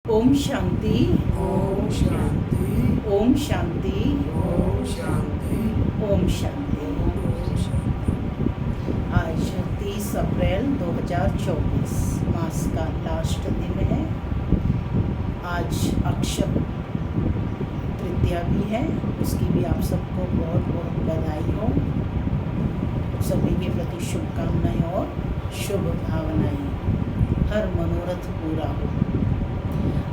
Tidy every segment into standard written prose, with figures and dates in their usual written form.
ओम शांति। ओम शांति। ओम शांति। ओम शांति। ओम शांति। ओम शांति। आज 30 अप्रैल 2024 मास का लास्ट दिन है। आज अक्षय तृतीया भी है, उसकी भी आप सबको बहुत बहुत बधाई हो। सभी के प्रति शुभकामनाएं और शुभ भावनाएं, हर मनोरथ पूरा हो।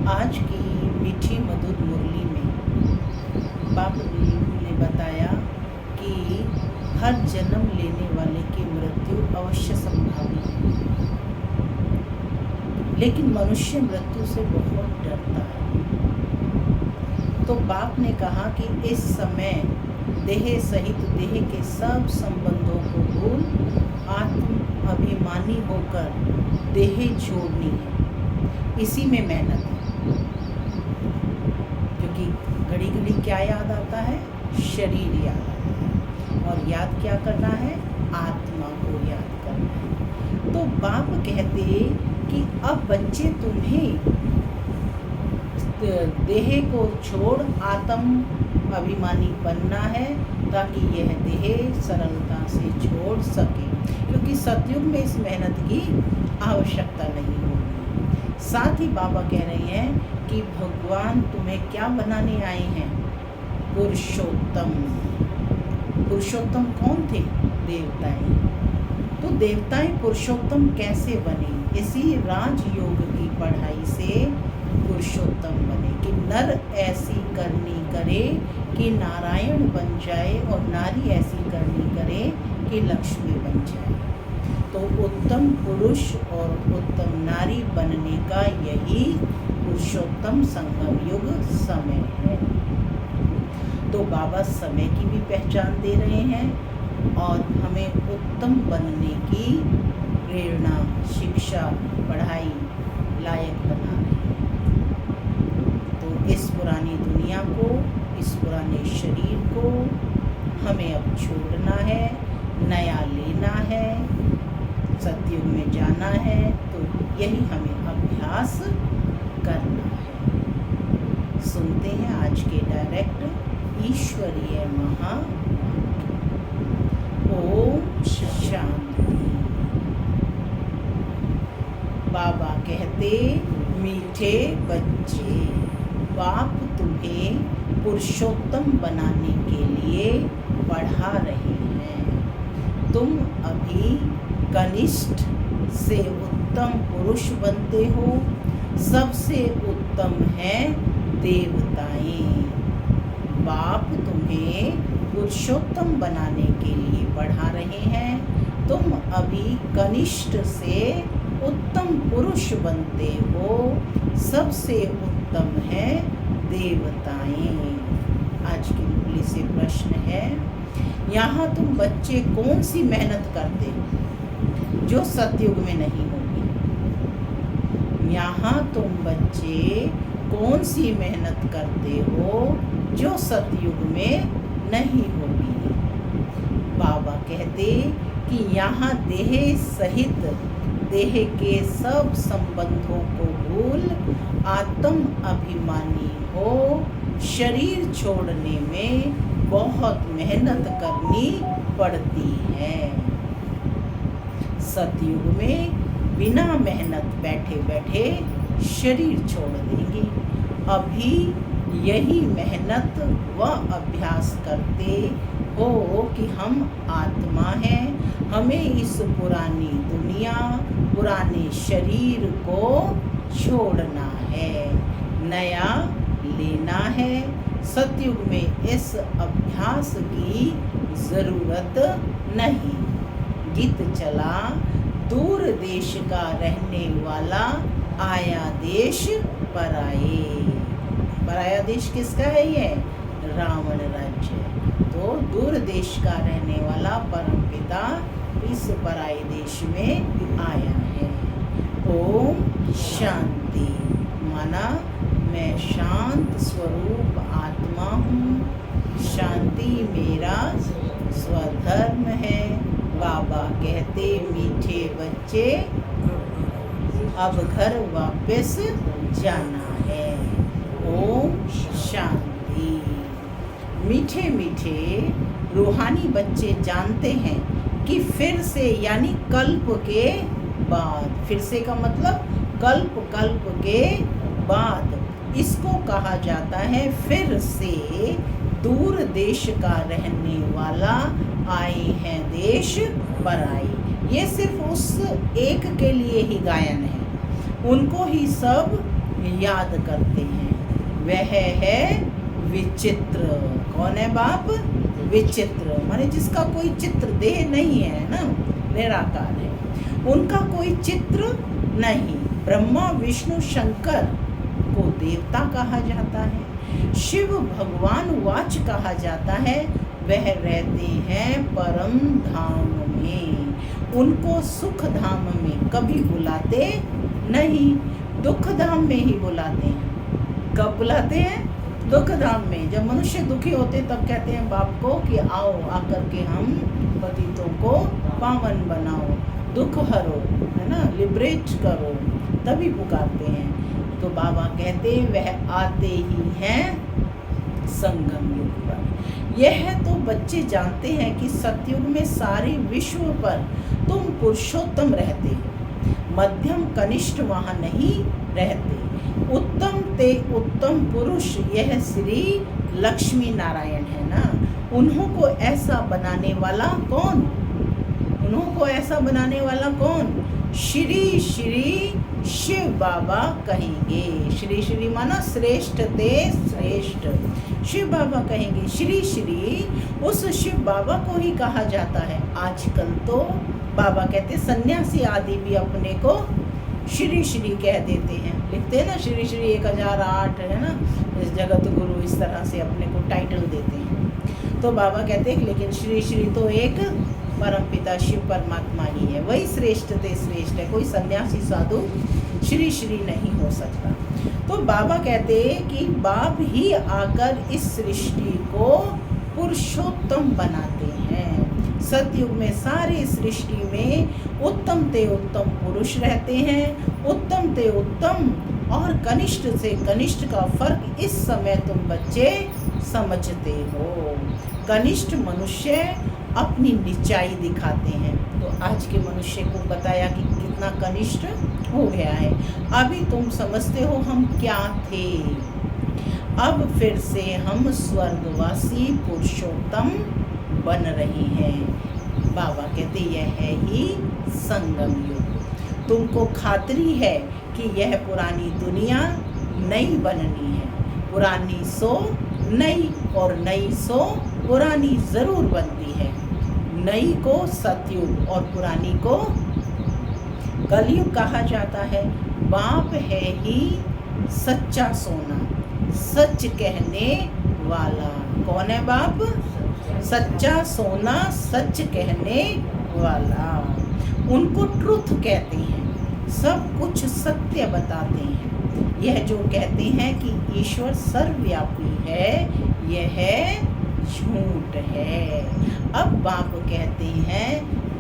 आज की मीठी मधुर मुरली में बाबा ने बताया कि हर जन्म लेने वाले की मृत्यु अवश्य संभावी है, लेकिन मनुष्य मृत्यु से बहुत डरता है। तो बाप ने कहा कि इस समय देह सहित देह के सब संबंधों को भूल आत्म अभिमानी होकर देह छोड़नी है। इसी में मेहनत है, क्योंकि घड़ी घड़ी क्या याद आता है? शरीर याद आता है, और याद क्या करना है? आत्मा को याद करना है। तो बाप कहते कि अब बच्चे तुम्हें देह को छोड़ आत्म अभिमानी बनना है, ताकि यह देह सरलता से छोड़ सके, क्योंकि सतयुग में इस मेहनत की आवश्यकता नहीं होगी। साथ ही बाबा कह रहे हैं कि भगवान तुम्हें क्या बनाने आए हैं? पुरुषोत्तम। पुरुषोत्तम कौन थे? देवताएं। तो देवताएं पुरुषोत्तम कैसे बने? इसी राजयोग की पढ़ाई से पुरुषोत्तम बने कि नर ऐसी करनी करे कि नारायण बन जाए, और नारी ऐसी करनी करे कि लक्ष्मी बन जाए। तो उत्तम पुरुष और उत्तम नारी बनने का यही पुरुषोत्तम संगम युग समय है। तो बाबा समय की भी पहचान दे रहे हैं और हमें उत्तम बनने की प्रेरणा, शिक्षा, पढ़ाई लायक बना रहे हैं। तो इस पुरानी दुनिया को, इस पुराने शरीर को हमें अब छोड़ना है, नया लेना है, सतयुग में जाना है। तो यही हमें अभ्यास करना है। सुनते हैं आज के डायरेक्ट ईश्वरीय महावाक्य। ओम शांति। बाबा कहते, मीठे बच्चे, बाप तुम्हें पुरुषोत्तम बनाने के लिए पढ़ा रहे हैं। तुम अभी कनिष्ठ से उत्तम पुरुष बनते हो। सबसे उत्तम है देवताएं। बाप तुम्हें पुरुषोत्तम बनाने के लिए पढ़ा रहे हैं। तुम अभी कनिष्ठ से उत्तम पुरुष बनते हो। सबसे उत्तम है देवताएं। आज की मुरली से प्रश्न है, यहाँ तुम बच्चे कौन सी मेहनत करते हो जो सतयुग में नहीं होगी? यहाँ तुम बच्चे कौन सी मेहनत करते हो जो सतयुग में नहीं होगी? बाबा कहते कि यहाँ देह सहित देह के सब संबंधों को भूल आत्म अभिमानी हो। शरीर छोड़ने में बहुत मेहनत करनी पड़ती है। सतयुग में बिना मेहनत बैठे बैठे शरीर छोड़ देंगे। अभी यही मेहनत व अभ्यास करते हो कि हम आत्मा हैं, हमें इस पुरानी दुनिया, पुराने शरीर को छोड़ना है, नया लेना है। सतयुग में इस अभ्यास की जरूरत नहीं। गीत चला, दूर देश का रहने वाला आया देश पराए। पराया देश किसका है? ये रावण राज्य। तो दूर देश का रहने वाला परमपिता इस पराये देश में आया है। ओम शांति। माना मैं शांत स्वरूप आत्मा हूँ, शांति मेरा स्वधर्म है। बाबा कहते, मीठे बच्चे अब घर वापस जाना है। ओम शांति। मीठे मीठे रूहानी बच्चे जानते हैं कि फिर से यानी कल्प के बाद, फिर से का मतलब कल्प के बाद, इसको कहा जाता है फिर से दूर देश का रहने वाला आए हैं देश पर आई। ये सिर्फ उस एक के लिए ही गायन है, उनको ही सब याद करते हैं। वह है विचित्र। कौन है बाप? विचित्र माने जिसका कोई चित्र देह नहीं है ना, निराकार है, उनका कोई चित्र नहीं। ब्रह्मा विष्णु शंकर को देवता कहा जाता है, शिव भगवान वाच कहा जाता है। वह रहते हैं परम धाम में, उनको सुख धाम में कभी बुलाते नहीं, दुख धाम में ही बुलाते हैं। कब बुलाते हैं? दुख धाम में। जब मनुष्य दुखी होते तब कहते हैं बाप को कि आओ आकर के हम पतितों को पावन बनाओ, दुख हरो, है ना, लिबरेट करो, तभी पुकारते हैं। तो बाबा कहते वह आते ही हैं संगम युग पर। यह तो बच्चे जानते हैं कि सतयुग में सारे विश्व पर तुम पुरुषोत्तम रहते, मध्यम कनिष्ठ वहाँ नहीं रहते। उत्तम ते उत्तम पुरुष यह श्री लक्ष्मी नारायण है ना। उन्हों को ऐसा बनाने वाला कौन? उन्हों को ऐसा बनाने वाला कौन? श्री श्री शिव बाबा कहेंगे। श्री श्री माना श्रेष्ठ ते श्रेष्ठ, शिव बाबा कहेंगे। श्री श्री उस शिव बाबा को ही कहा जाता है। आजकल तो बाबा कहते सन्यासी आदि भी अपने को श्री श्री कह देते हैं, लिखते हैं ना श्री श्री 1008 है ना, इस जगत गुरु, इस तरह से अपने को टाइटल देते हैं। तो बाबा कहते हैं लेकिन श्री श्री तो एक परमपिता शिव परमात्मा ही है, वही श्रेष्ठ ते श्रेष्ठ है, कोई सन्यासी साधु श्री श्री नहीं हो सकता। तो बाबा कहते हैं कि बाप ही आकर इस सृष्टि को पुरुषोत्तम बनाते हैं। सतयुग में सारी सृष्टि में उत्तम ते उत्तम पुरुष रहते हैं। उत्तम ते उत्तम और कनिष्ठ से कनिष्ठ का फर्क इस समय तुम बच्चे समझते हो। कनिष्ठ मनुष्य अपनी निचाई दिखाते हैं, तो आज के मनुष्य को बताया कि कितना कनिष्ठ हो गया है। अभी तुम समझते हो हम क्या थे, अब फिर से हम स्वर्गवासी पुरुषोत्तम बन रही हैं। बाबा कहते यह है ही संगम युग। तुमको खातरी है कि यह पुरानी दुनिया नई बननी है, पुरानी सो नई और नई सो पुरानी जरूर बनती है। नई को सतयुग और पुरानी को कलयुग कहा जाता है। बाप है ही सच्चा सोना, सच कहने वाला। कौन है बाप? सच्चा सोना, सच कहने वाला। उनको ट्रुथ कहते हैं, सब कुछ सत्य बताते हैं। यह जो कहते हैं कि ईश्वर सर्वव्यापी है, यह झूठ है। अब बाप कहते हैं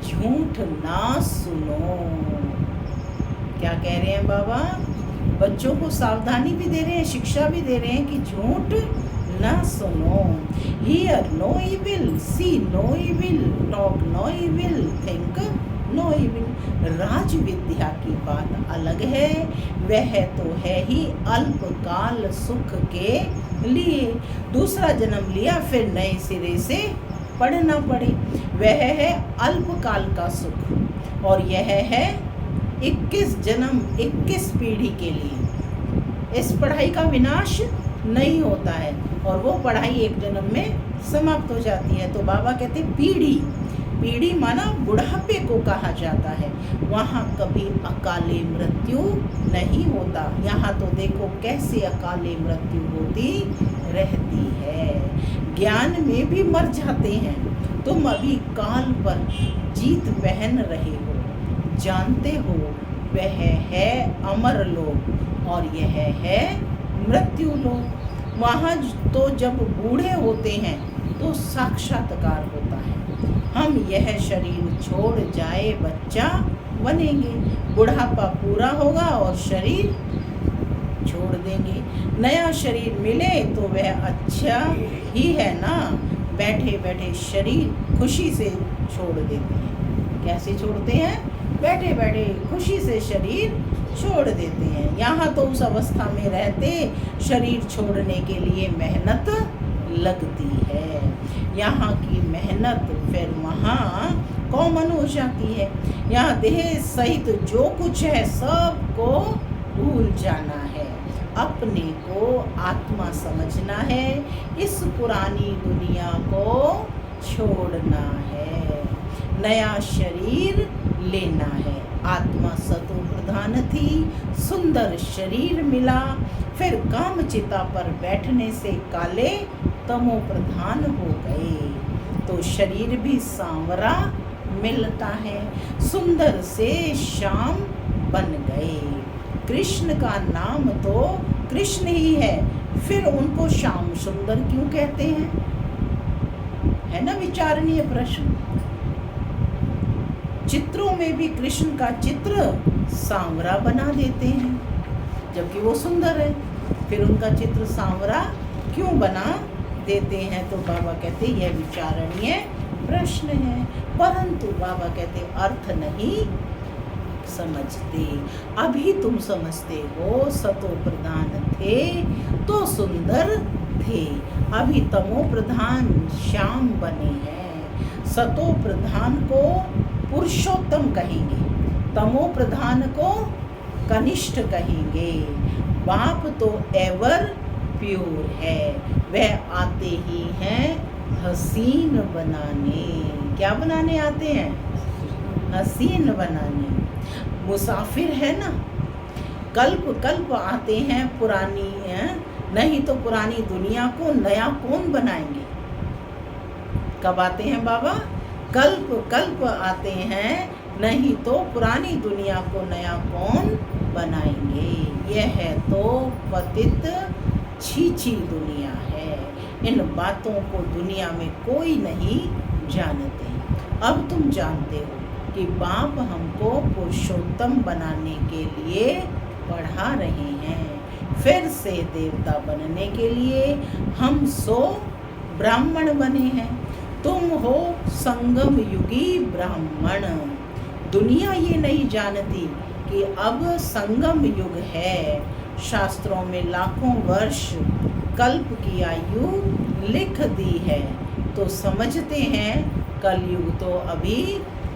झूठ ना सुनो। क्या कह रहे हैं बाबा? बच्चों को सावधानी भी दे रहे हैं, शिक्षा भी दे रहे हैं कि झूठ ना सुनो। Hear no evil, see no evil, talk no evil, think no evil। राज विद्या की बात अलग है, वह तो है ही अल्पकाल सुख के लिए। दूसरा जन्म लिया फिर नए सिरे से पढ़ना पड़े, वह है अल्पकाल का सुख। और यह है 21 जन्म 21 पीढ़ी के लिए। इस पढ़ाई का विनाश नहीं होता है और वो पढ़ाई एक जन्म में समाप्त हो जाती है। तो बाबा कहते पीढ़ी, पीढ़ी माना बुढ़ापे को कहा जाता है। वहाँ कभी अकाले मृत्यु नहीं होता। यहाँ तो देखो कैसे अकाले मृत्यु होती रहती है। ज्ञान में भी मर जाते हैं। तुम अभी काल पर जीत पहन रहे हो, जानते हो वह है अमर लोक और यह है मृत्यु लोक। वहाँ तो जब बूढ़े होते हैं तो साक्षात्कार होता है। हम यह शरीर छोड़ जाए बच्चा बनेंगे। बुढ़ापा पूरा होगा और शरीर छोड़ देंगे। नया शरीर मिले तो वह अच्छा ही है ना। बैठे बैठे शरीर खुशी से छोड़ देते हैं। कैसे छोड़ते हैं? बैठे बैठे खुशी से शरीर छोड़ देते हैं। यहाँ तो उस अवस्था में रहते शरीर छोड़ने के लिए मेहनत लगती है। यहाँ की मेहनत फिर वहाँ कॉमन हो जाती है। यहाँ देह सहित जो कुछ है सबको भूल जाना है। अपने को आत्मा समझना है। इस पुरानी दुनिया को छोड़ना है। नया शरीर लेना है। आत्मा सतो प्रधान थी, सुंदर शरीर मिला, फिर काम चिता पर बैठने से काले तमो प्रधान हो गए। तो शरीर भी सांवरा मिलता है। सुंदर से श्याम बन गए। कृष्ण का नाम तो कृष्ण ही है, फिर उनको श्याम सुंदर क्यों कहते हैं? है ना विचारणीय प्रश्न। चित्रों में भी कृष्ण का चित्र सांवरा बना देते हैं, जबकि वो सुंदर है, फिर उनका चित्र सांवरा क्यों बना देते हैं? तो बाबा कहते यह विचारणीय प्रश्न है। परंतु बाबा कहते अर्थ नहीं समझते। अभी तुम समझते हो सतो प्रधान थे तो सुंदर थे, अभी तमो प्रधान श्याम बने हैं। सतो प्रधान को पुरुषोत्तम कहेंगे, तमो प्रधान को कनिष्ठ कहेंगे। बाप तो एवर प्योर है, वह आते ही हैं हसीन बनाने। क्या बनाने आते हैं? हसीन बनाने। मुसाफिर है ना, कल्प कल्प आते हैं पुरानी है, नहीं तो पुरानी दुनिया को नया कौन बनाएंगे? कब आते हैं बाबा? कल्प कल्प आते हैं, नहीं तो पुरानी दुनिया को नया कौन बनाएंगे? यह है तो पतित छीछी दुनिया है। इन बातों को दुनिया में कोई नहीं जानते। अब तुम जानते हो कि बाप हमको पुरुषोत्तम बनाने के लिए पढ़ा रहे हैं। फिर से देवता बनने के लिए हम सो ब्राह्मण बने हैं। तुम हो संगम युगी ब्राह्मण। दुनिया ये नहीं जानती कि अब संगम युग है। शास्त्रों में लाखों वर्ष कल्प की आयु लिख दी है, तो समझते हैं कलयुग तो अभी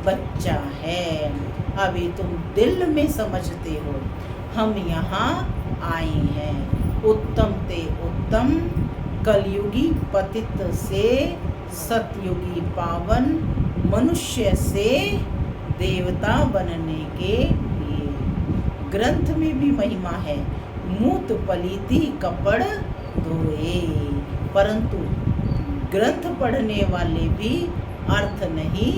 बच्चा है। अभी तुम दिल में समझते हो हम यहाँ आए हैं। उत्तम ते उत्तम कलयुगी पतित से सतयुगी पावन मनुष्य से देवता बनने के लिए। ग्रंथ में भी महिमा है, मूत पलीती कपड़ धोए, परंतु ग्रंथ पढ़ने वाले भी अर्थ नहीं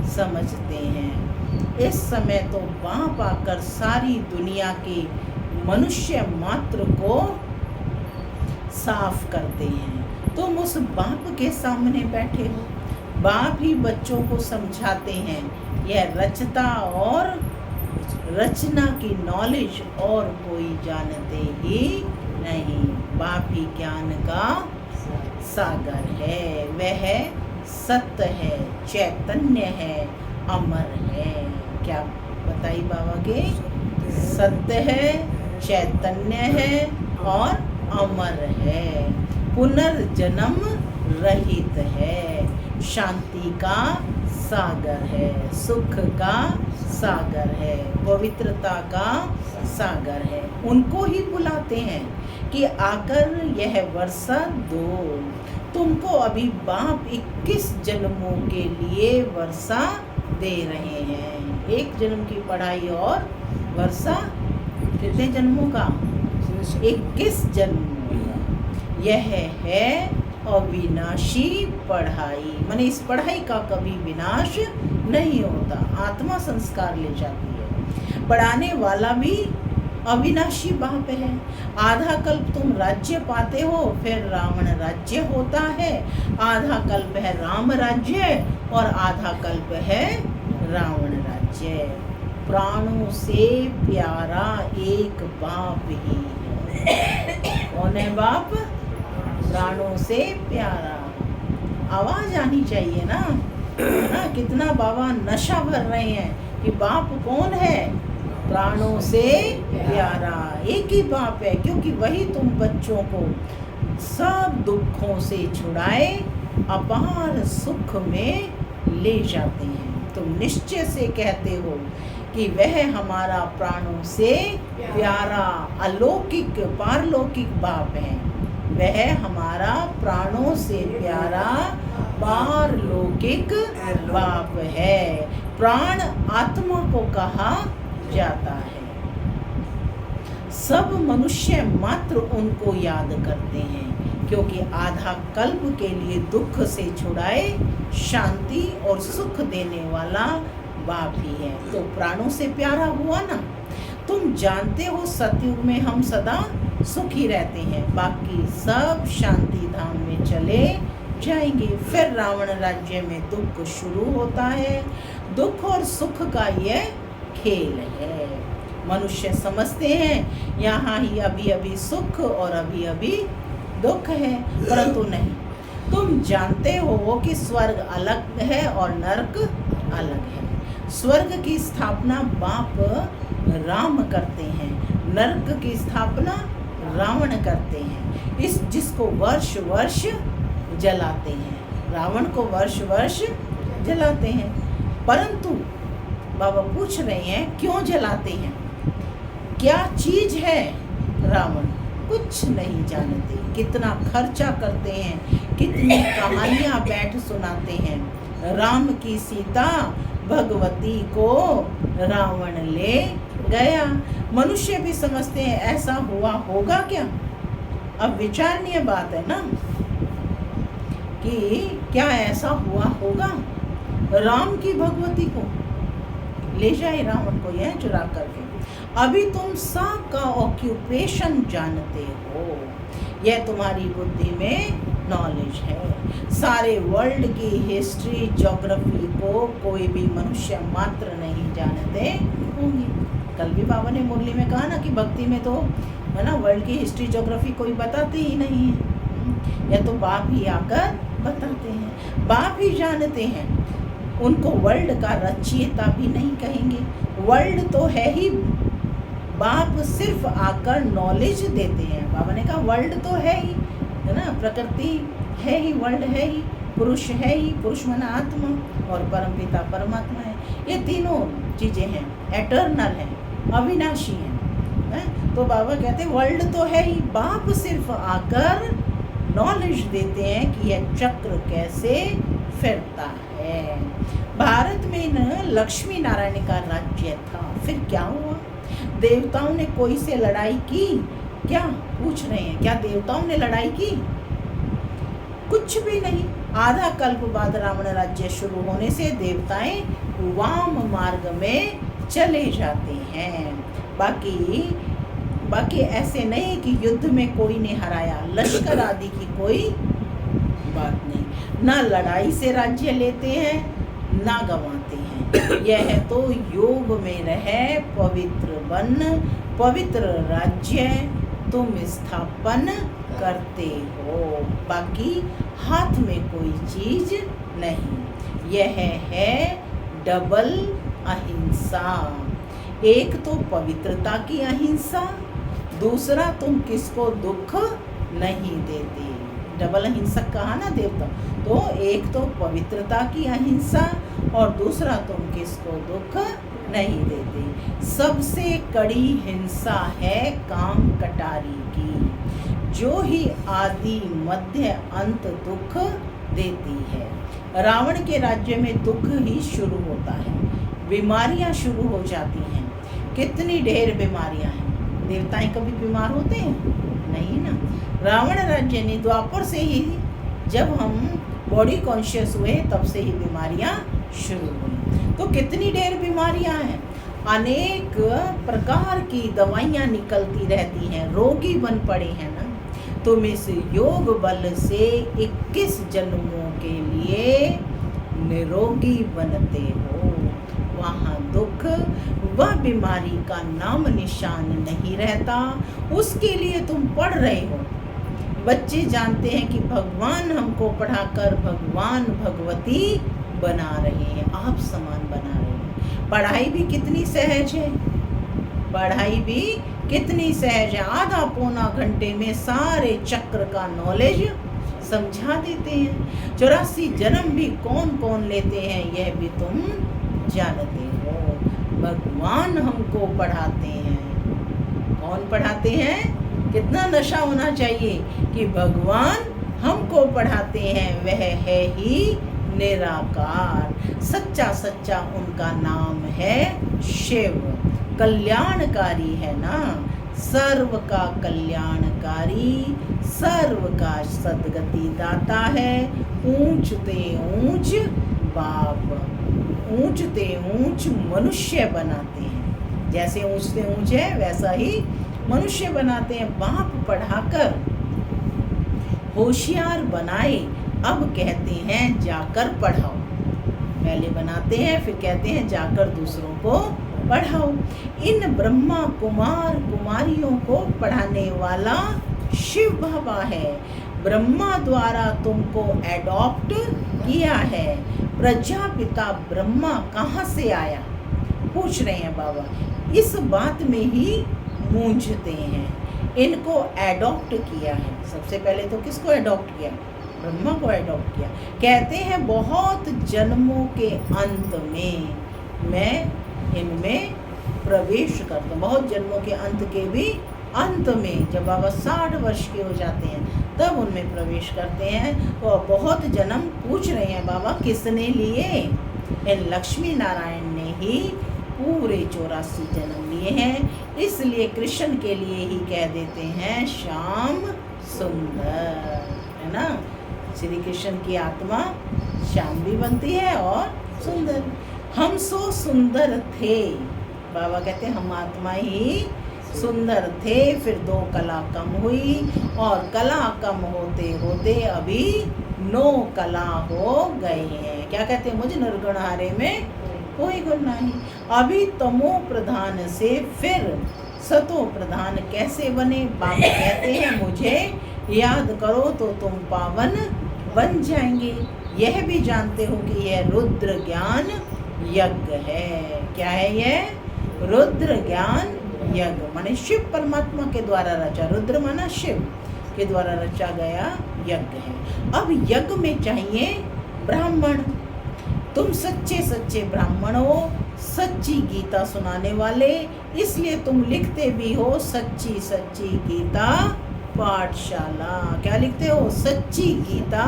समझते हैं। इस समय तो बाप आकर सारी दुनिया के मनुष्य मात्र को साफ करते हैं। तुम उस बाप के सामने बैठे हो, बाप ही बच्चों को समझाते हैं। यह रचता और रचना की नॉलेज और कोई जानते ही नहीं। बाप ही ज्ञान का सागर है, वह सत्य है, चैतन्य है, अमर है। क्या बताई बाबा के? सत्य है, चैतन्य है और अमर है, पुनर्जन्म रहित है, शांति का सागर है, सुख का सागर है, पवित्रता का सागर है। उनको ही बुलाते हैं कि आकर यह वर्षा दो। तुमको अभी बाप 21 जन्मों के लिए वर्षा दे रहे हैं। एक जन्म की पढ़ाई और वर्षा कितने जन्मों का? 21 जन्म। यह है अविनाशी पढ़ाई, माने इस पढ़ाई का कभी विनाश नहीं होता। आत्मा संस्कार ले जाती है। पढ़ाने वाला भी अविनाशी बाप है। आधा कल्प तुम राज्य पाते हो, फिर रावण राज्य होता है। आधा कल्प है राम राज्य और आधा कल्प है रावण राज्य। प्राणों से प्यारा एक बाप ही है। कौन है बाप? प्राणों से प्यारा। आवाज आनी चाहिए ना, है ना? कितना बाबा नशा भर रहे हैं कि बाप कौन है? प्राणों से प्यारा एक ही बाप है, क्योंकि वही तुम बच्चों को सब दुखों से छुड़ाए अपार सुख में ले जाते हैं। तुम निश्चय से कहते हो कि वह हमारा प्राणों से प्यारा अलौकिक पारलौकिक बाप है। वह हमारा प्राणों से प्यारा पारलौकिक बाप है। प्राण आत्मा को कहा जाता है। सब मनुष्य मात्र उनको याद करते हैं, क्योंकि आधा कल्प के लिए दुख से छुड़ाए शांति और सुख देने वाला बाप ही है। तो प्राणों से प्यारा हुआ ना। तुम जानते हो सतयुग में हम सदा सुखी रहते हैं, बाकी सब शांति धाम में चले जाएंगे। फिर रावण राज्य में दुख शुरू होता है। दुख और सुख का यह खेल है। मनुष्य समझते हैं यहाँ ही अभी अभी सुख और अभी अभी दुख है, परंतु नहीं। तुम जानते हो कि स्वर्ग अलग है और नरक अलग है। स्वर्ग की स्थापना बाप राम करते हैं, नरक की स्थापना रावण करते हैं। इस जिसको वर्ष वर्ष जलाते हैं, रावण को वर्ष वर्ष जलाते हैं। परंतु बाबा पूछ रहे हैं क्यों जलाते हैं? क्या चीज है रावण? कुछ नहीं जानते। कितना खर्चा करते हैं, कितनी कहानियां बैठ सुनाते हैं। राम की सीता भगवती को रावण ले गया। मनुष्य भी समझते हैं ऐसा हुआ होगा क्या? अब विचारणीय बात है ना कि क्या ऐसा हुआ होगा? राम की भगवती को ले जाए रावण को यह चुरा करके। अभी तुम सबका ऑक्यूपेशन जानते हो, यह तुम्हारी बुद्धि में नॉलेज है। सारे वर्ल्ड की हिस्ट्री ज्योग्राफी को कोई भी मनुष्य मात्र नहीं जानते होंगे। कल भी बाबा ने मुरली में कहा ना कि भक्ति में तो है ना वर्ल्ड की हिस्ट्री ज्योग्राफी कोई बताते ही नहीं है, या तो बाप ही आकर बताते हैं। बाप ही जानते हैं। उनको वर्ल्ड का रचयिता भी नहीं कहेंगे। वर्ल्ड तो है ही, बाप सिर्फ आकर नॉलेज देते हैं। बाबा ने कहा वर्ल्ड तो है ही, है ना, प्रकृति है ही, वर्ल्ड है ही, पुरुष है ही, पुरुष माना आत्मा, और परमपिता परमात्मा है। ये तीनों चीजें हैं, एटर्नल हैं, अविनाशी हैं। तो बाबा कहते वर्ल्ड तो है ही, बाप सिर्फ आकर नॉलेज देते हैं कि यह चक्र कैसे फिरता है। भारत में न लक्ष्मी नारायण का राज्य था, फिर क्या हुआ? देवताओं ने कोई से लड़ाई की क्या? पूछ रहे हैं, क्या देवताओं ने लड़ाई की? कुछ भी नहीं। आधा कल्प बाद रावण राज्य शुरू होने से देवताएं वाम मार्ग में चले जाते हैं। बाकी ऐसे नहीं कि युद्ध में कोई ने हराया, लश्कर आदि की कोई बात नहीं। ना लड़ाई से राज्य लेते हैं ना गंवाते हैं। यह तो योग में रहे पवित्र बन पवित्र राज्य तुम स्थापन करते हो, बाकी हाथ में कोई चीज नहीं। यह है डबल अहिंसा। एक तो पवित्रता की अहिंसा, दूसरा तुम किसको दुख नहीं देते। डबल अहिंसक कहा ना देवता। तो एक तो पवित्रता की अहिंसा और दूसरा तुम किसको दुख नहीं देते। सबसे कड़ी हिंसा है काम कटारी की, जो ही आदि मध्य अंत दुख देती है। रावण के राज्य में दुख ही शुरू होता है, बीमारियां शुरू हो जाती हैं। कितनी ढेर बीमारियां हैं। देवताएं कभी बीमार होते हैं? नहीं ना। रावण राज्य ने द्वापर से ही, जब हम बॉडी कॉन्शियस हुए तब से ही बीमारियां शुरू हुई। तो कितनी ढेर बीमारियां हैं, अनेक प्रकार की दवाइयां निकलती रहती हैं, रोगी बन पड़े हैं ना। तुम इस योग बल से 21 जन्मों के लिए निरोगी बनते हो। वहाँ दुख वह बीमारी का नाम निशान नहीं रहता। उसके लिए तुम पढ़ रहे हो। बच्चे जानते हैं कि भगवान हमको पढ़ाकर भगवान भगवती बना रहे हैं, आप समान बना रहे हैं। पढ़ाई भी कितनी सहज है, पढ़ाई भी कितनी सहज है। आधा पौना घंटे में सारे चक्र का नॉलेज समझा देते हैं। 84 जन्म भी कौन कौन लेते हैं यह भी तुम जानते हो। भगवान हमको पढ़ाते हैं। कौन पढ़ाते हैं? कितना नशा होना चाहिए कि भगवान हमको पढ़ाते हैं। वह है ही निराकार, सच्चा सच्चा उनका नाम है शिव। कल्याणकारी है ना, सर्व का कल्याणकारी, सर्व का सद्गति दाता है। ऊंचते ऊंच बाप, ऊंचते ऊंच मनुष्य बनाते हैं। जैसे ऊंचते ऊंच है वैसा ही मनुष्य बनाते हैं। बाप पढ़ाकर होशियार बनाए, अब कहते हैं जाकर पढ़ाओ। पहले बनाते हैं फिर कहते हैं जाकर दूसरों को पढ़ाओ। इन ब्रह्मा कुमार कुमारियों को पढ़ाने वाला शिव बाबा है। ब्रह्मा द्वारा तुमको एडॉप्ट किया है। प्रजापिता ब्रह्मा कहाँ से आया पूछ रहे हैं बाबा। इस बात में ही मूंझते हैं। इनको एडॉप्ट किया है। सबसे पहले तो किसको एडॉप्ट किया? ब्रह्मा को एडॉप्ट किया। कहते हैं बहुत जन्मों के अंत में मैं इनमें प्रवेश करता हूँ। बहुत जन्मों के अंत के भी अंत में जब बाबा 60 वर्ष के हो जाते हैं तब उनमें प्रवेश करते हैं। तो बहुत जन्म पूछ रहे हैं बाबा किसने लिए? इन लक्ष्मी नारायण ने ही पूरे 84 जन्म लिए हैं। इसलिए कृष्ण के लिए ही कह देते हैं श्याम सुंदर, है ना। श्री कृष्ण की आत्मा श्याम भी बनती है और सुंदर। हम सो सुंदर थे, बाबा कहते हैं हम आत्मा ही सुंदर थे। फिर 2 कला कम हुई और कला कम होते होते अभी 9 कला हो गए हैं। क्या कहते हैं? मुझ निर्गुण हारे में कोई गुण नहीं। अभी तमो प्रधान से फिर सतो प्रधान कैसे बने? बाबा कहते हैं मुझे याद करो तो तुम पावन बन जाएंगे। यह भी जानते हो कि यह रुद्र ज्ञान यज्ञ है। क्या है यह? रुद्र ज्ञान यज्ञ माने शिव परमात्मा के द्वारा रचा। रुद्र माना शिव के द्वारा रचा गया यज्ञ है। अब यज्ञ में चाहिए ब्राह्मण। तुम सच्चे सच्चे ब्राह्मण हो, सच्ची गीता सुनाने वाले, इसलिए तुम लिखते भी हो सच्ची सच्ची गीता पाठशाला। क्या लिखते हो? सच्ची गीता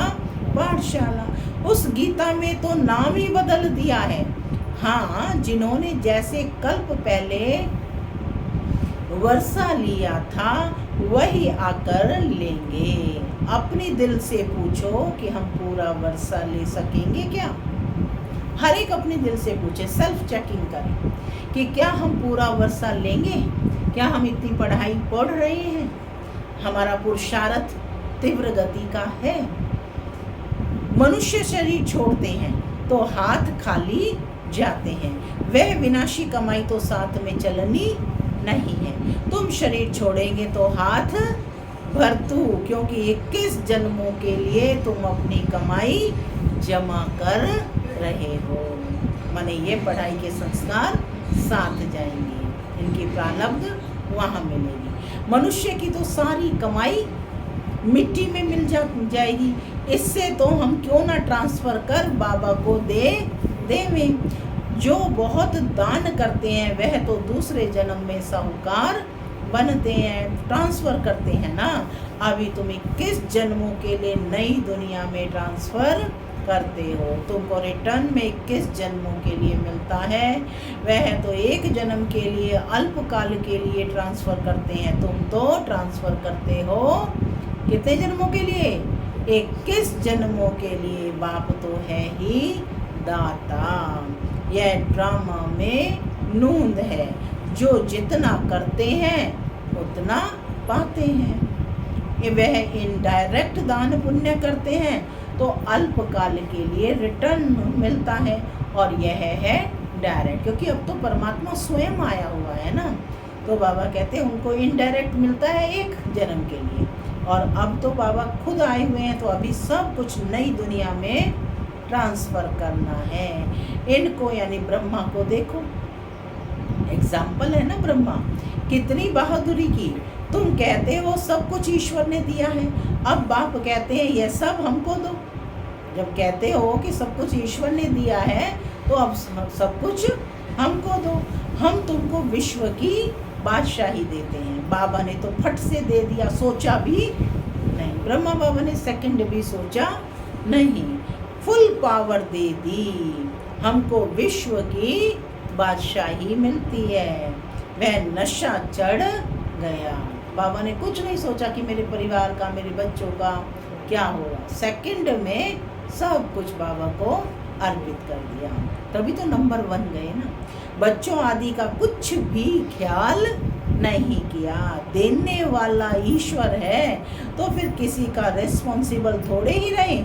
पाठशाला। उस गीता में तो नाम ही बदल दिया है। हाँ, जिन्होंने जैसे कल्प पहले वर्षा लिया था वही आकर लेंगे। अपने दिल से पूछो कि हम पूरा वर्षा ले सकेंगे क्या? हर एक अपने दिल से पूछे, सेल्फ चेकिंग करें कि क्या हम पूरा वर्षा लेंगे? क्या हम इतनी पढ़ाई पढ़ रहे हैं? हमारा पुरुषार्थ तीव्र गति का है? मनुष्य शरीर छोड़ते हैं तो हाथ खाली जाते हैं। वह विनाशी कमाई तो साथ में चलनी नहीं है। तुम शरीर छोड़ेंगे तो हाथ भरतू, क्योंकि 21 जन्मों के लिए तुम अपनी कमाई जमा कर रहे हो। माने ये पढ़ाई के संस्कार साथ जाएंगे, इनकी प्रारब्ध वहाँ मिलेगी। मनुष्य की तो सारी कमाई मिट्टी में मिल जाएगी। इससे तो हम क्यों ना ट्रांसफ़र कर बाबा को देवें। जो बहुत दान करते हैं वह तो दूसरे जन्म में साहूकार बनते हैं, ट्रांसफ़र करते हैं ना। अभी तुम 21 जन्मों के लिए नई दुनिया में ट्रांसफ़र करते हो। तुमको रिटर्न में 21 जन्मों के लिए मिलता है। वह तो एक जन्म के लिए अल्पकाल के लिए ट्रांसफ़र करते हैं। तुम तो ट्रांसफ़र करते हो कितने जन्मों के लिए? 21 जन्मों के लिए। बाप तो है ही दाता। यह ड्रामा में नूंद है, जो जितना करते हैं उतना पाते हैं। वह इनडायरेक्ट दान पुण्य करते हैं तो अल्पकाल के लिए रिटर्न मिलता है, और यह है डायरेक्ट, क्योंकि अब तो परमात्मा स्वयं आया हुआ है ना। तो बाबा कहते हैं उनको इनडायरेक्ट मिलता है एक जन्म के लिए, और अब तो बाबा खुद आए हुए हैं, तो अभी सब कुछ नई दुनिया में ट्रांसफ़र करना है इनको, यानी ब्रह्मा को देखो, एग्जाम्पल है ना ब्रह्मा, कितनी बहादुरी की। तुम कहते हो सब कुछ ईश्वर ने दिया है, अब बाप कहते हैं ये सब हमको दो। जब कहते हो कि सब कुछ ईश्वर ने दिया है, तो अब सब कुछ हमको दो, हम तुमको विश्व की बादशाही देते हैं। बाबा ने तो फट से दे दिया, सोचा भी नहीं, ब्रह्मा बाबा ने सेकंड भी सोचा नहीं, फुल पावर दे दी, हमको विश्व की बादशाही मिलती है। वह नशा चढ़ गया, बाबा ने कुछ नहीं सोचा कि मेरे परिवार का, मेरे बच्चों का क्या होगा, सेकंड में सब कुछ बाबा को अर्पित कर दिया, तभी तो नंबर 1 गए ना। बच्चों आदि का कुछ भी ख्याल नहीं किया, देने वाला ईश्वर है तो फिर किसी का रिस्पॉन्सिबल थोड़े ही रहे।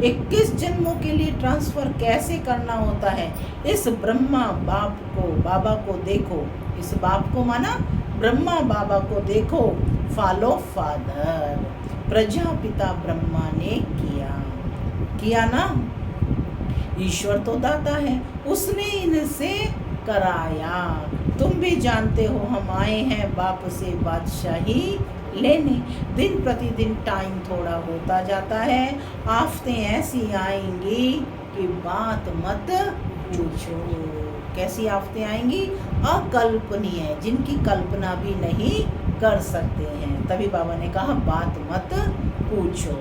21 जन्मों के लिए ट्रांसफ़र कैसे करना होता है, इस ब्रह्मा बाप को, बाबा को देखो, इस बाप को माना ब्रह्मा बाबा को देखो, फॉलो फादर, प्रजापिता ब्रह्मा ने किया ना। ईश्वर तो दाता है, उसने इनसे कराया। तुम भी जानते हो हम आए हैं बाप से बादशाही लेने। दिन प्रतिदिन टाइम थोड़ा होता जाता है, आफतें ऐसी आएंगी कि बात मत पूछो। कैसी आफतें आएंगी? अकल्पनीय, जिनकी कल्पना भी नहीं कर सकते हैं। तभी बाबा ने कहा बात मत पूछो।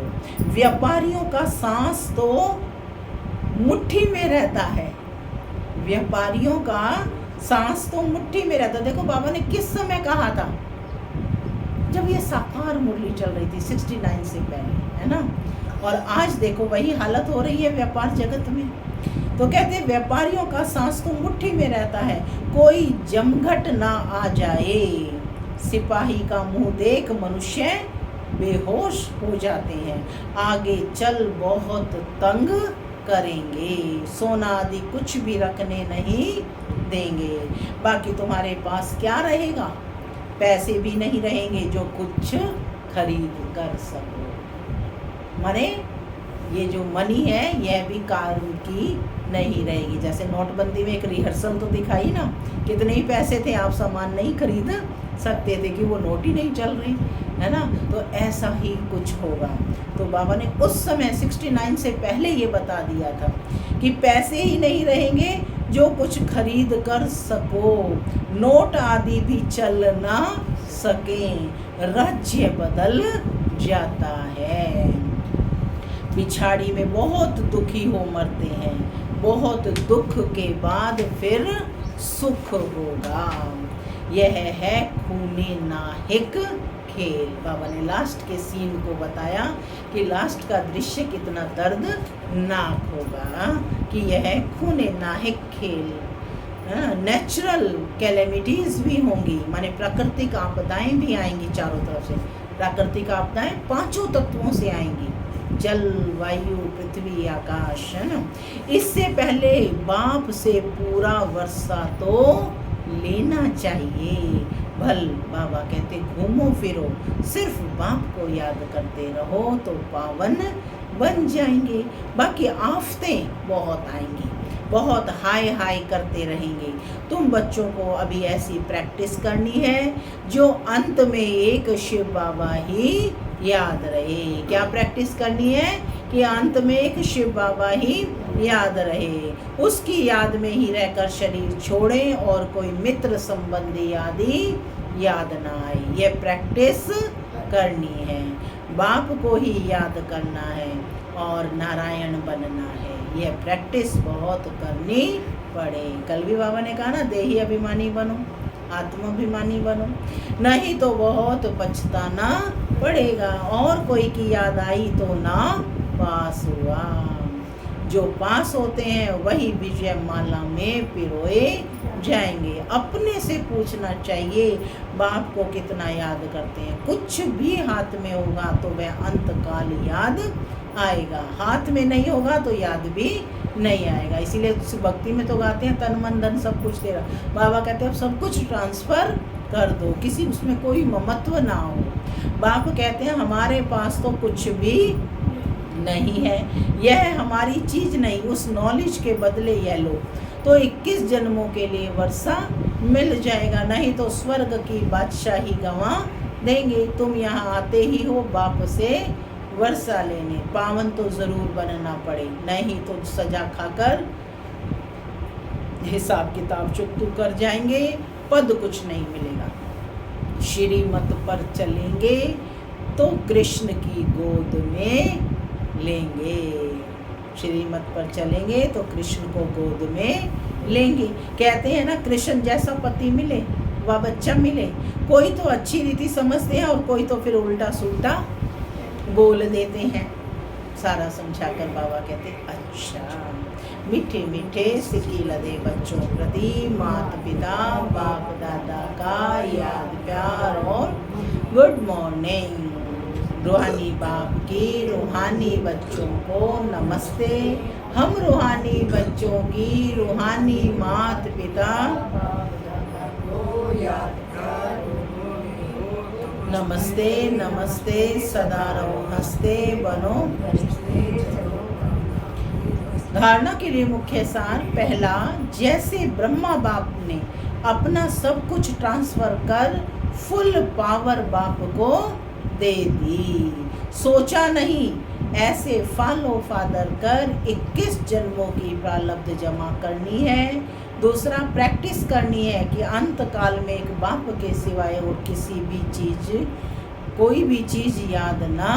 व्यापारियों का सांस तो मुट्ठी में रहता है, व्यापारियों का सांस तो मुट्ठी में रहता। देखो बाबा ने किस समय कहा था, जब ये साकार मुरली चल रही थी 69 से पहले, है ना। और आज देखो वही हालत हो रही है व्यापार जगत में। तो कहते हैं व्यापारियों का सांस तो मुट्ठी में रहता है, कोई जमघट ना आ जाए। सिपाही का मुंह देख मनुष्य बेहोश हो जाते हैं, आगे चल बहुत तंग करेंगे, सोना आदि कुछ भी रखने नहीं देंगे। बाकी तुम्हारे पास क्या रहेगा? पैसे भी नहीं रहेंगे जो कुछ खरीद कर सको। माने ये जो मनी है यह भी काम की नहीं रहेगी। जैसे नोटबंदी में एक रिहर्सल तो दिखाई ना, कितने ही पैसे थे आप सामान नहीं खरीद सकते थे कि वो नोट ही नहीं चल रही, है ना। तो ऐसा ही कुछ होगा। तो बाबा ने उस समय 69 से पहले ये बता दिया था कि पैसे ही नहीं रहेंगे जो कुछ खरीद कर सको, नोट आदि भी चल ना सकें, राज्य बदल जाता है। पिछाड़ी में बहुत दुखी हो मरते हैं, बहुत दुख के बाद फिर सुख होगा। यह है खूने नाहिक खेल। बाबा ने लास्ट के सीन को बताया कि लास्ट का दृश्य कितना दर्दनाक होगा, कि यह खूने नाहिक खेल। नेचुरल कैलेमिटीज़ भी होंगी, माने प्राकृतिक आपदाएं भी आएंगी चारों तरफ से। प्राकृतिक आपदाएं 5 तत्वों से आएंगी, जल, वायु, पृथ्वी, आकाश, है ना। इससे पहले बाप से पूरा वर्षा तो लेना चाहिए। भल बाबा कहते घूमो फिरो, सिर्फ बाप को याद करते रहो तो पावन बन जाएंगे। बाकी आफतें बहुत आएंगी, बहुत हाय हाय करते रहेंगे। तुम बच्चों को अभी ऐसी प्रैक्टिस करनी है जो अंत में एक शिव बाबा ही याद रहे। क्या प्रैक्टिस करनी है? कि अंत में एक शिव बाबा ही याद रहे, उसकी याद में ही रहकर शरीर छोड़ें और कोई मित्र संबंधी आदि याद ना आए। यह प्रैक्टिस करनी है, बाप को ही याद करना है और नारायण बनना है। यह प्रैक्टिस बहुत करनी पड़े। कल भी बाबा ने कहा ना, देही अभिमानी बनो, आत्माभिमानी बनो, नहीं तो बहुत पछताना पड़ेगा। और कोई की याद आई तो ना पास हुआ। जो पास होते हैं वही विजय माला में पिरोए जाएंगे। अपने से पूछना चाहिए बाप को कितना याद करते हैं। कुछ भी हाथ में होगा तो वह अंतकाल याद आएगा, हाथ में नहीं होगा तो याद भी नहीं आएगा। इसीलिए उस भक्ति में तो गाते हैं तन मन धन सब कुछ तेरा। बाबा कहते हैं अब सब कुछ ट्रांसफ़र कर दो, किसी उसमें कोई ममत्व ना हो। बाप कहते हैं हमारे पास तो कुछ भी नहीं है, यह हमारी चीज़ नहीं, उस नॉलेज के बदले यह लो तो 21 जन्मों के लिए वर्षा मिल जाएगा, नहीं तो स्वर्ग की बादशाही गंवा देंगे। तुम यहाँ आते ही हो बाप से वर्षा लेने, पावन तो ज़रूर बनना पड़े, नहीं तो सजा खाकर हिसाब किताब चुकतू कर जाएंगे, पद कुछ नहीं मिलेगा। श्रीमत पर चलेंगे तो कृष्ण की गोद में लेंगे, श्रीमत पर चलेंगे तो कृष्ण को गोद में लेंगे। कहते हैं ना कृष्ण जैसा पति मिले व बच्चा मिले। कोई तो अच्छी रीति समझते हैं और कोई तो फिर उल्टा सुल्टा बोल देते हैं। सारा समझाकर बाबा कहते अच्छा मीठे मीठे सिक्की लदे बच्चों प्रति माता पिता बाप दादा का याद प्यार और गुड मॉर्निंग। रूहानी बाप की रूहानी बच्चों को नमस्ते। हम रूहानी बच्चों की रूहानी माता पिता नमस्ते नमस्ते, सदा रहो हंसते बनो। धारणा के लिए मुख्य सार पहला, जैसे ब्रह्मा बाप ने अपना सब कुछ ट्रांसफर कर फुल पावर बाप को दे दी, सोचा नहीं ऐसे फॉलो फादर कर 21 जन्मों की प्रारब्ध जमा करनी है। दूसरा, प्रैक्टिस करनी है कि अंत काल में एक बाप के सिवाय और किसी भी चीज़ कोई भी चीज़ याद ना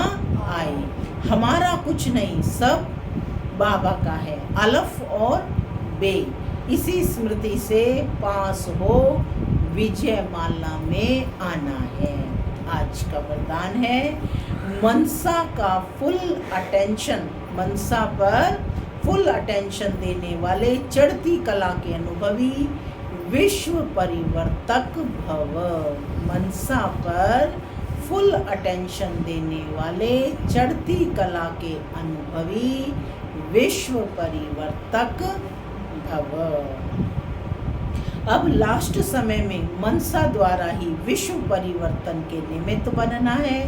आए। हमारा कुछ नहीं, सब बाबा का है, अलफ और बे। इसी स्मृति से पास हो विजय माला में आना है। आज का वरदान है मनसा का फुल अटेंशन, मनसा पर फुल अटेंशन देने वाले चढ़ती कला के अनुभवी विश्व परिवर्तक भव। मनसा पर फुल अटेंशन देने वाले चढ़ती कला के अनुभवी विश्व परिवर्तक भव। अब लास्ट समय में मनसा द्वारा ही विश्व परिवर्तन के निमित्त बनना है।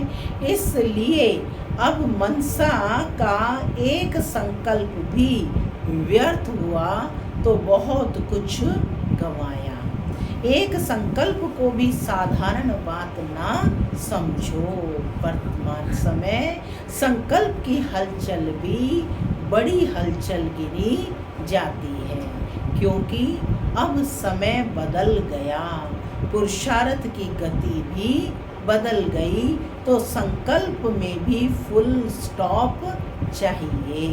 इसलिए अब मनसा का एक संकल्प भी व्यर्थ हुआ तो बहुत कुछ गंवाया। एक संकल्प को भी साधारण बात ना समझो। वर्तमान समय संकल्प की हलचल भी बड़ी हलचल गिनी जाती है, क्योंकि अब समय बदल गया, पुरुषार्थ की गति भी बदल गई, तो संकल्प में भी फुल स्टॉप चाहिए।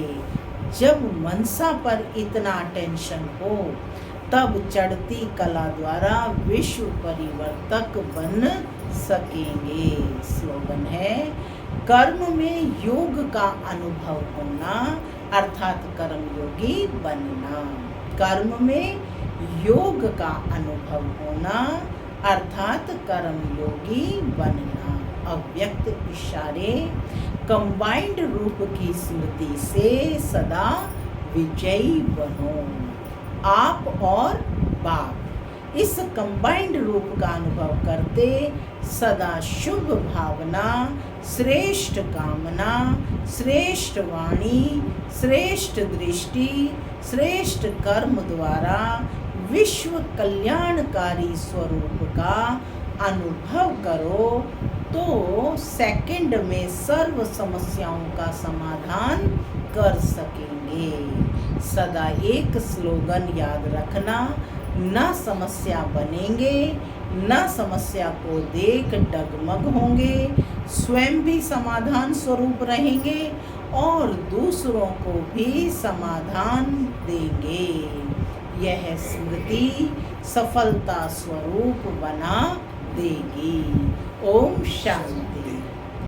जब मनसा पर इतना टेंशन हो तब चढ़ती कला द्वारा विश्व परिवर्तक बन सकेंगे। स्लोगन है कर्म में योग का अनुभव होना अर्थात कर्मयोगी बनना। कर्म में योग का अनुभव होना अर्थात कर्मयोगी बनना। अव्यक्त इशारे कंबाइंड रूप की स्मृति से सदा विजयी बनो। आप और बाप इस कंबाइंड रूप का अनुभव करते सदा शुभ भावना, श्रेष्ठ कामना, श्रेष्ठ वाणी, श्रेष्ठ दृष्टि, श्रेष्ठ कर्म द्वारा विश्व कल्याणकारी स्वरूप का अनुभव करो तो सेकंड में सर्व समस्याओं का समाधान कर सकेंगे। सदा एक स्लोगन याद रखना, न समस्या बनेंगे, न समस्या को देख डगमग होंगे, स्वयं भी समाधान स्वरूप रहेंगे और दूसरों को भी समाधान देंगे। यह स्मृति सफलता स्वरूप बना देगी। ओम शांति।